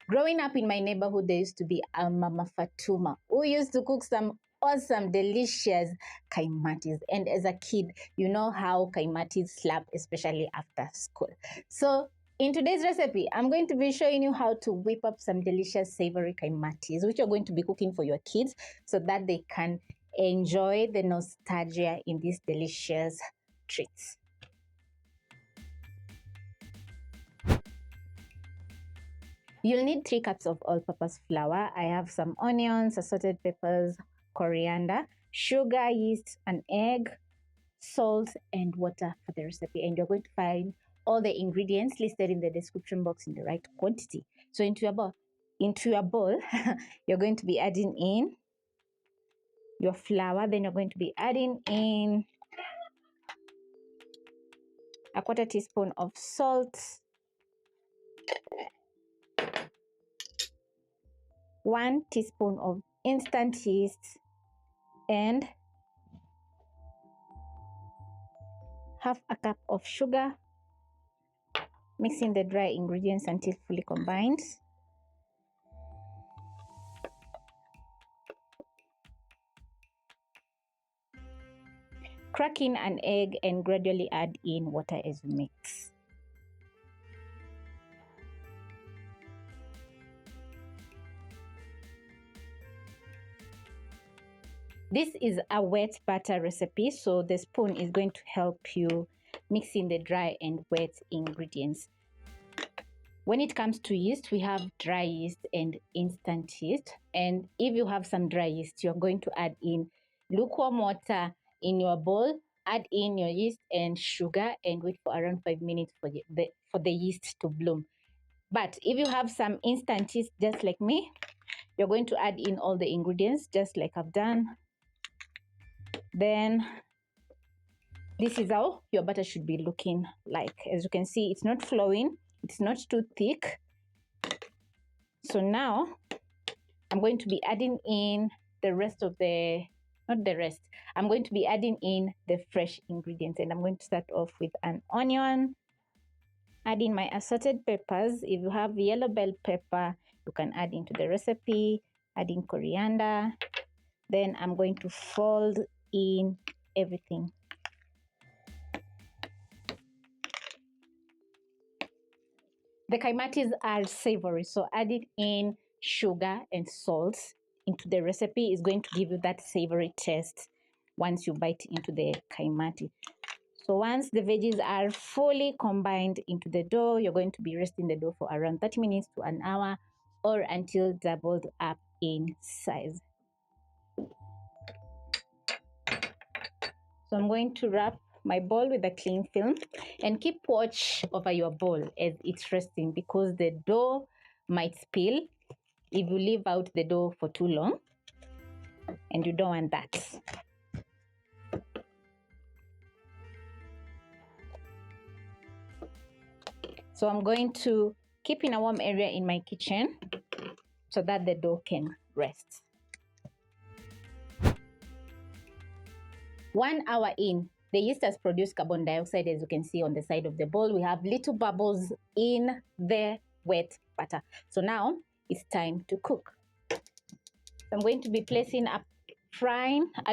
Growing up in my neighborhood, there used to be a Mama Fatuma who used to cook some awesome, delicious kaimatis. And as a kid, you know how kaimatis slap, especially after school. So in today's recipe, I'm going to be showing you how to whip up some delicious savory kaimatis, which you're going to be cooking for your kids so that they can enjoy the nostalgia in these delicious treats. You'll need 3 cups of all-purpose flour. I have some onions, assorted peppers, coriander, sugar, yeast, an egg, salt, and water for the recipe. And you're going to find all the ingredients listed in the description box in the right quantity. So into your bowl, you're going to be adding in your flour. Then you're going to be adding in a 1/4 teaspoon of salt, 1 teaspoon of instant yeast, and 1/2 cup of sugar, mixing the dry ingredients until fully combined. Crack in an egg and gradually add in water as you mix. This is a wet batter recipe, so the spoon is going to help you mix in the dry and wet ingredients. When it comes to yeast, we have dry yeast and instant yeast. And if you have some dry yeast, you're going to add in lukewarm water in your bowl, add in your yeast and sugar, and wait for around 5 minutes for the yeast to bloom. But if you have some instant yeast, just like me, you're going to add in all the ingredients, just like I've done. Then this is how your batter should be looking like. As you can see, it's not flowing, it's not too thick. So now I'm going to be adding in the rest of I'm going to be adding in the fresh ingredients, and I'm going to start off with an onion, add in my assorted peppers. If you have yellow bell pepper, you can add into the recipe, add in coriander. Then I'm going to fold in everything. The kaimatis are savory, so adding in sugar and salt into the recipe is going to give you that savory taste once you bite into the kaimati. So once the veggies are fully combined into the dough, you're going to be resting the dough for around 30 minutes to an hour or until doubled up in size. So I'm going to wrap my bowl with a cling film and keep watch over your bowl as it's resting, because the dough might spill if you leave out the dough for too long, and you don't want that. So I'm going to keep in a warm area in my kitchen so that the dough can rest. 1 hour in, the yeast has produced carbon dioxide. As you can see on the side of the bowl, we have little bubbles in the wet batter. So now it's time to cook. I'm going to be placing a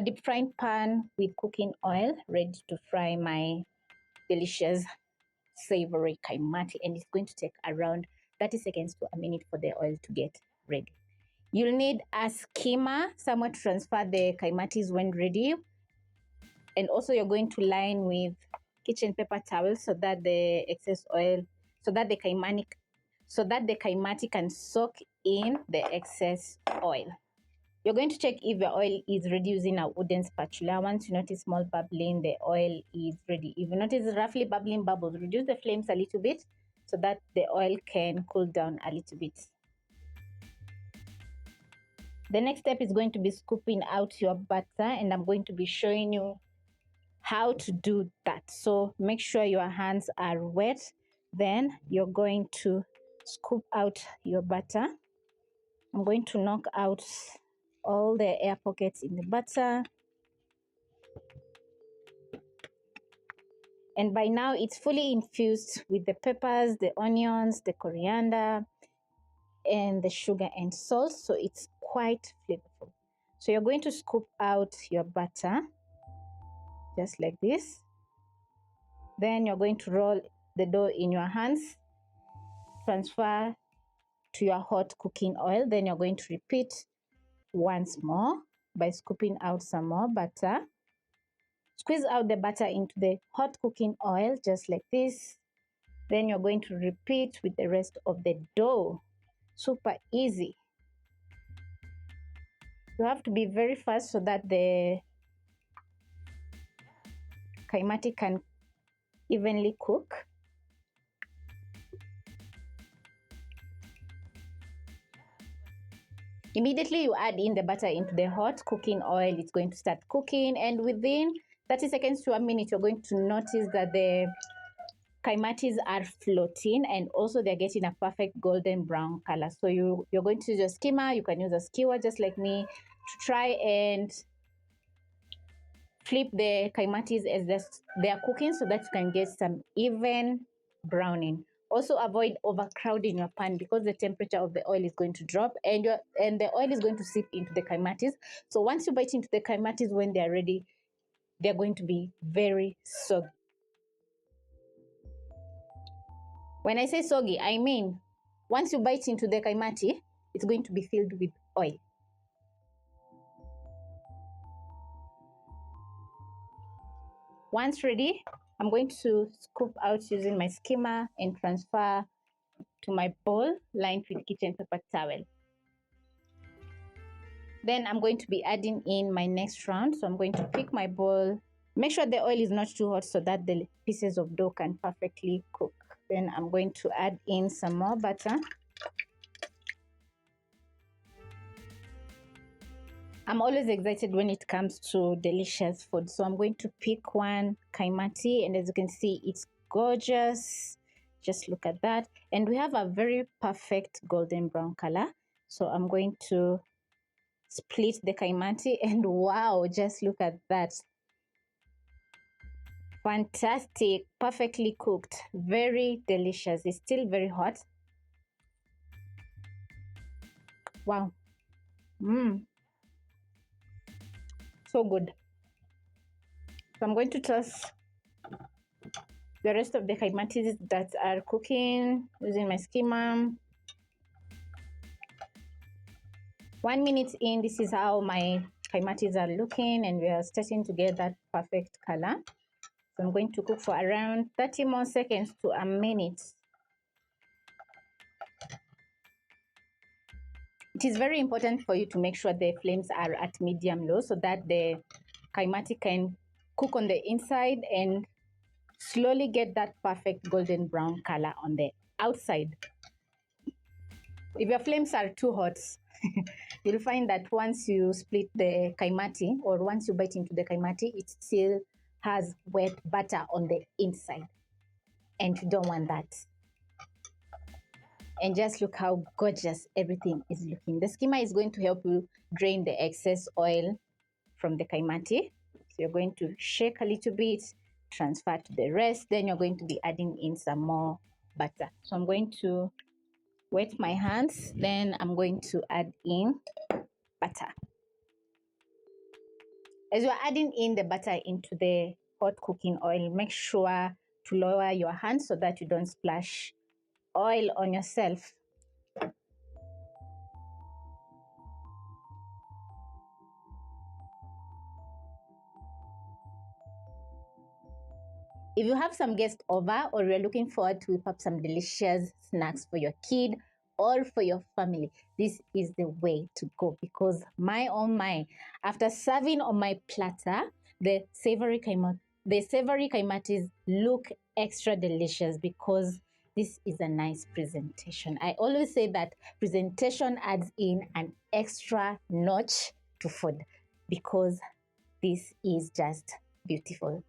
deep frying pan with cooking oil, ready to fry my delicious savory kaimati, and it's going to take around 30 seconds to a minute for the oil to get ready. You'll need a skimmer, somewhere to transfer the kaimatis when ready. And also you're going to line with kitchen paper towel so that the excess oil, so that the kaimati can soak in the excess oil. You're going to check if your oil is ready using a wooden spatula. Once you notice small bubbling, the oil is ready. If you notice roughly bubbling bubbles, reduce the flames a little bit so that the oil can cool down a little bit. The next step is going to be scooping out your butter, and I'm going to be showing you how to do that. So make sure your hands are wet. Then you're going to scoop out your butter. I'm going to knock out all the air pockets in the butter. And by now it's fully infused with the peppers, the onions, the coriander, and the sugar and salt, so it's quite flavorful. So you're going to scoop out your butter just like this. Then you're going to roll the dough in your hands, transfer to your hot cooking oil. Then you're going to repeat once more by scooping out some more butter. Squeeze out the butter into the hot cooking oil just like this. Then you're going to repeat with the rest of the dough. Super easy. You have to be very fast so that the kaimati can evenly cook. Immediately you add in the butter into the hot cooking oil, it's going to start cooking, and within 30 seconds to a minute, you're going to notice that the kaimatis are floating and also they're getting a perfect golden brown color. So you're going to use a skimmer. You can use a skewer just like me to try and flip the kaimatis as they're cooking so that you can get some even browning. Also avoid overcrowding your pan because the temperature of the oil is going to drop and the oil is going to seep into the kaimatis. So once you bite into the kaimatis, when they're ready, they're going to be very soggy. When I say soggy, I mean once you bite into the kaimati, it's going to be filled with oil. Once ready, I'm going to scoop out using my skimmer and transfer to my bowl lined with kitchen paper towel. Then I'm going to be adding in my next round. So I'm going to pick my bowl. Make sure the oil is not too hot so that the pieces of dough can perfectly cook. Then I'm going to add in some more butter. I'm always excited when it comes to delicious food. So I'm going to pick one kaimati, and as you can see, it's gorgeous. Just look at that. And we have a very perfect golden brown color. So I'm going to split the kaimati, and wow, just look at that. Fantastic, perfectly cooked, very delicious. It's still very hot. Wow. So good. So I'm going to toss the rest of the kaimatis that are cooking using my skimmer. 1 minute in, this is how my kaimatis are looking, and we are starting to get that perfect color. So I'm going to cook for around 30 more seconds to a minute. It is very important for you to make sure the flames are at medium low so that the kaimati can cook on the inside and slowly get that perfect golden brown color on the outside. If your flames are too hot, you'll find that once you split the kaimati or once you bite into the kaimati, it still has wet butter on the inside, and you don't want that. And just look how gorgeous everything is looking. The skimmer is going to help you drain the excess oil from the kaimati. So you're going to shake a little bit, transfer to the rest, then you're going to be adding in some more butter. So I'm going to wet my hands, then I'm going to add in butter. As you're adding in the butter into the hot cooking oil, make sure to lower your hands so that you don't splash oil on yourself. If you have some guests over or you're looking forward to whip up some delicious snacks for your kid or for your family, this is the way to go, because my oh my, after serving on my platter, the savory kaimatis look extra delicious because this is a nice presentation. I always say that presentation adds in an extra notch to food because this is just beautiful.